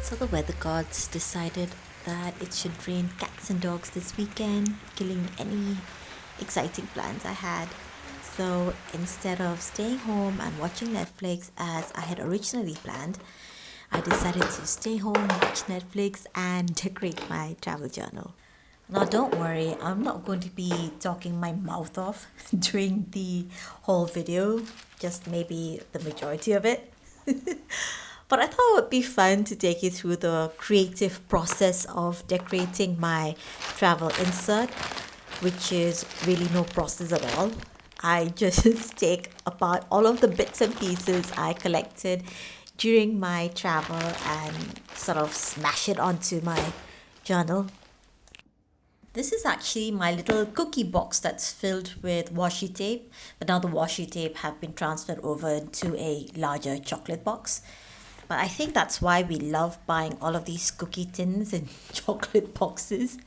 So the weather gods decided that it should rain cats and dogs this weekend, killing any exciting plans I had. So instead of staying home and watching Netflix as I had originally planned, I decided to stay home, watch Netflix, and decorate my travel journal. Now, don't worry, I'm not going to be talking my mouth off during the whole video, just maybe the majority of it. But I thought it would be fun to take you through the creative process of decorating my travel insert, which is really no process at all. I just take apart all of the bits and pieces I collected during my travel and sort of smash it onto my journal. This is actually my little cookie box that's filled with washi tape, but now the washi tape have been transferred over to a larger chocolate box. But I think that's why we love buying all of these cookie tins and chocolate boxes.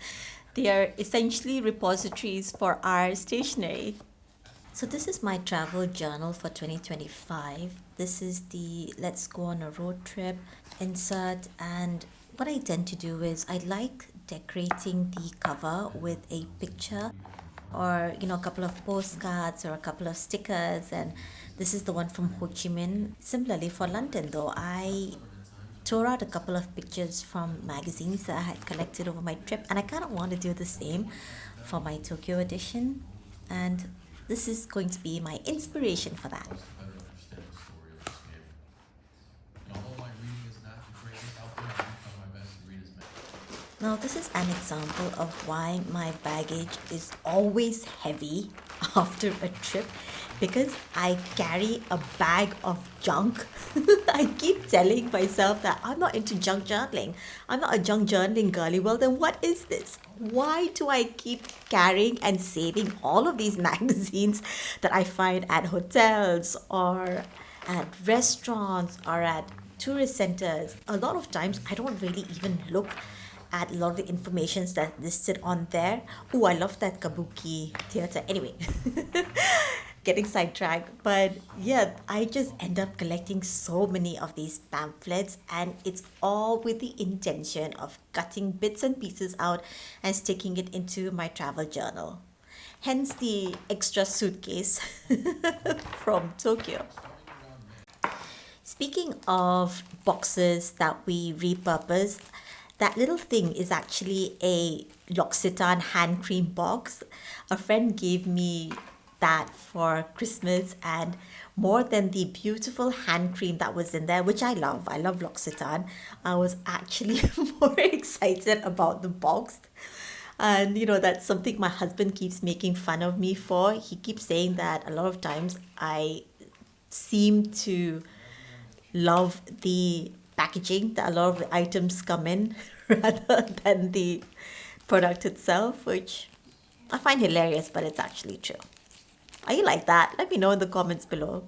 They are essentially repositories for our stationery. So this is my travel journal for 2025. This is the let's go on a road trip insert, and what I tend to do is I like decorating the cover with a picture or a couple of postcards or a couple of stickers, and this is the one from Ho Chi Minh. Similarly for London though, I tore out a couple of pictures from magazines that I had collected over my trip, and I kind of want to do the same for my Tokyo edition, and this is going to be my inspiration for that. Now, this is an example of why my baggage is always heavy after a trip, because I carry a bag of junk. I keep telling myself that I'm not into junk journaling. I'm not a junk journaling girly. Well, then what is this? Why do I keep carrying and saving all of these magazines that I find at hotels or at restaurants or at tourist centers? A lot of times I don't really even look at a lot of the information that's listed on there. Oh, I love that kabuki theater. Anyway, getting sidetracked. But yeah, I just end up collecting so many of these pamphlets, and it's all with the intention of cutting bits and pieces out and sticking it into my travel journal. Hence the extra suitcase from Tokyo. Speaking of boxes that we repurpose, that little thing is actually a L'Occitane hand cream box. A friend gave me that for Christmas, and more than the beautiful hand cream that was in there, which I love L'Occitane, I was actually more excited about the box. And that's something my husband keeps making fun of me for. He keeps saying that a lot of times I seem to love the packaging that a lot of the items come in rather than the product itself, which I find hilarious, but it's actually true. Are you like that? Let me know in the comments below.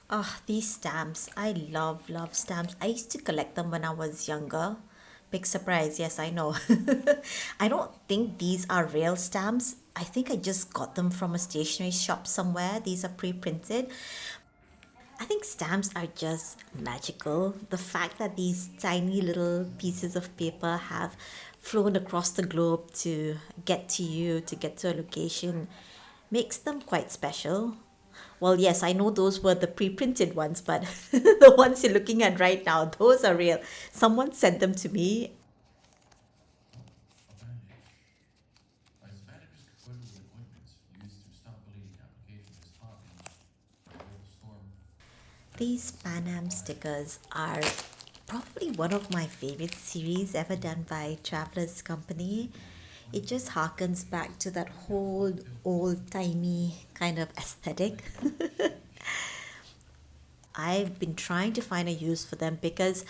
Oh, these stamps. I love stamps. I used to collect them when I was younger. Big surprise, yes, I know. I don't think these are real stamps. I think I just got them from a stationery shop somewhere. These are pre-printed. I think stamps are just magical. The fact that these tiny little pieces of paper have flown across the globe to get to you, to get to a location, makes them quite special. Well, yes, I know those were the pre-printed ones, but the ones you're looking at right now, those are real. Someone sent them to me. These PanAm stickers are probably one of my favorite series ever done by Travelers Company. It just harkens back to that whole old-timey kind of aesthetic. I've been trying to find a use for them because,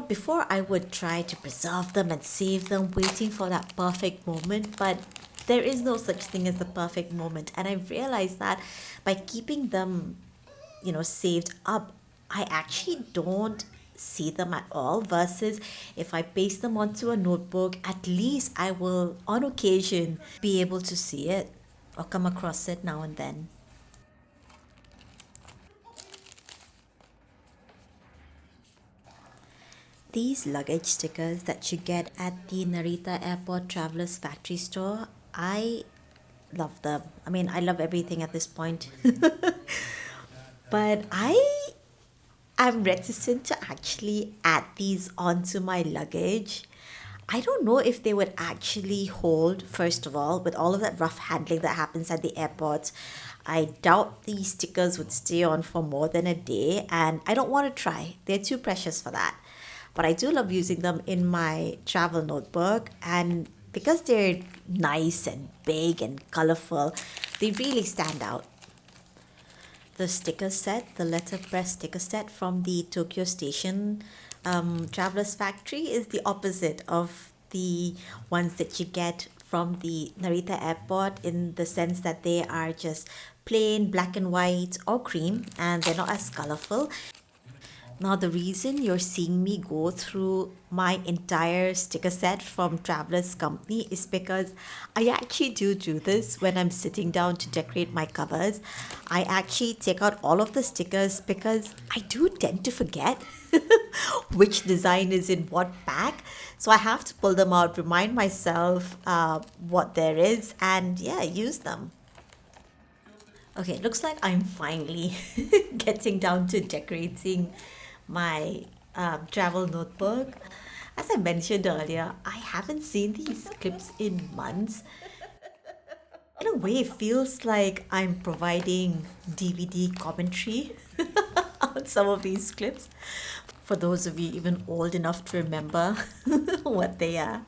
before I would try to preserve them and save them, waiting for that perfect moment, but there is no such thing as the perfect moment. And I realized that by keeping them saved up, I actually don't see them at all. Versus if I paste them onto a notebook, at least I will, on occasion, be able to see it or come across it now and then. These luggage stickers that you get at the Narita Airport Travelers Factory store, I love them. I mean, I love everything at this point. But I'm reticent to actually add these onto my luggage. I don't know if they would actually hold, first of all, with all of that rough handling that happens at the airport. I doubt these stickers would stay on for more than a day, and I don't want to try. They're too precious for that. But I do love using them in my travel notebook, and because they're nice and big and colorful, they really stand out. The sticker set, the letterpress sticker set from the Tokyo Station Travelers Factory is the opposite of the ones that you get from the Narita Airport, in the sense that they are just plain black and white or cream, and they're not as colorful. Now, the reason you're seeing me go through my entire sticker set from Traveler's Company is because I actually do this when I'm sitting down to decorate my covers. I actually take out all of the stickers because I do tend to forget which design is in what pack. So I have to pull them out, remind myself what there is, and yeah, use them. Okay, looks like I'm finally getting down to decorating my travel notebook. As I mentioned earlier, I haven't seen these clips in months. In a way, it feels like I'm providing DVD commentary on some of these clips. For those of you even old enough to remember what they are.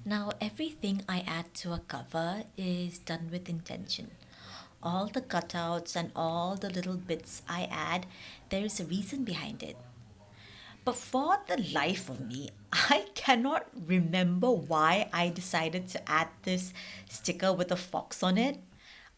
Now, everything I add to a cover is done with intention. All the cutouts and all the little bits I add, there is a reason behind it. But for the life of me, I cannot remember why I decided to add this sticker with a fox on it.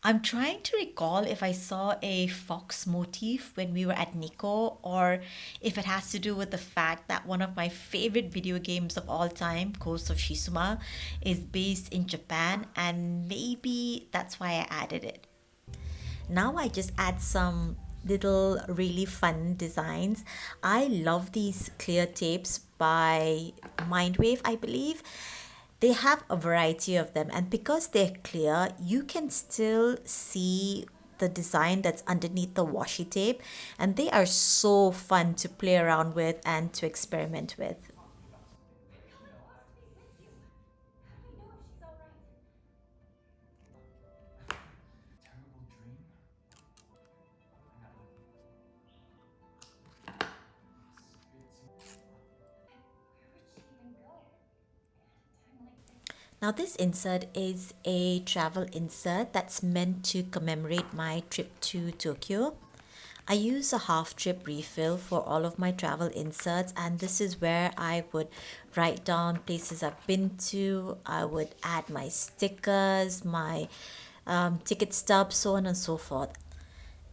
I'm trying to recall if I saw a fox motif when we were at Nico, or if it has to do with the fact that one of my favorite video games of all time, Ghost of Shizuma, is based in Japan, and maybe that's why I added it. Now I just add some little really fun designs. I love these clear tapes by Mindwave, I believe. They have a variety of them, and because they're clear, you can still see the design that's underneath the washi tape, and they are so fun to play around with and to experiment with. Now, this insert is a travel insert that's meant to commemorate my trip to Tokyo. I use a half trip refill for all of my travel inserts, and this is where I would write down places I've been to. I would add my stickers, my ticket stubs, so on and so forth.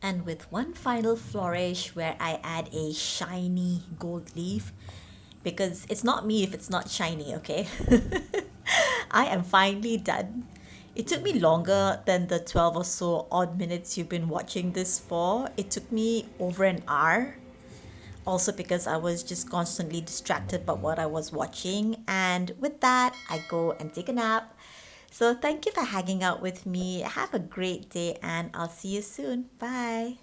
And with one final flourish where I add a shiny gold leaf, because it's not me if it's not shiny, okay? I am finally done. It took me longer than the 12 or so odd minutes you've been watching this for. It took me over an hour. Also, because I was just constantly distracted by what I was watching. And with that, I go and take a nap. So, thank you for hanging out with me. Have a great day, and I'll see you soon. Bye.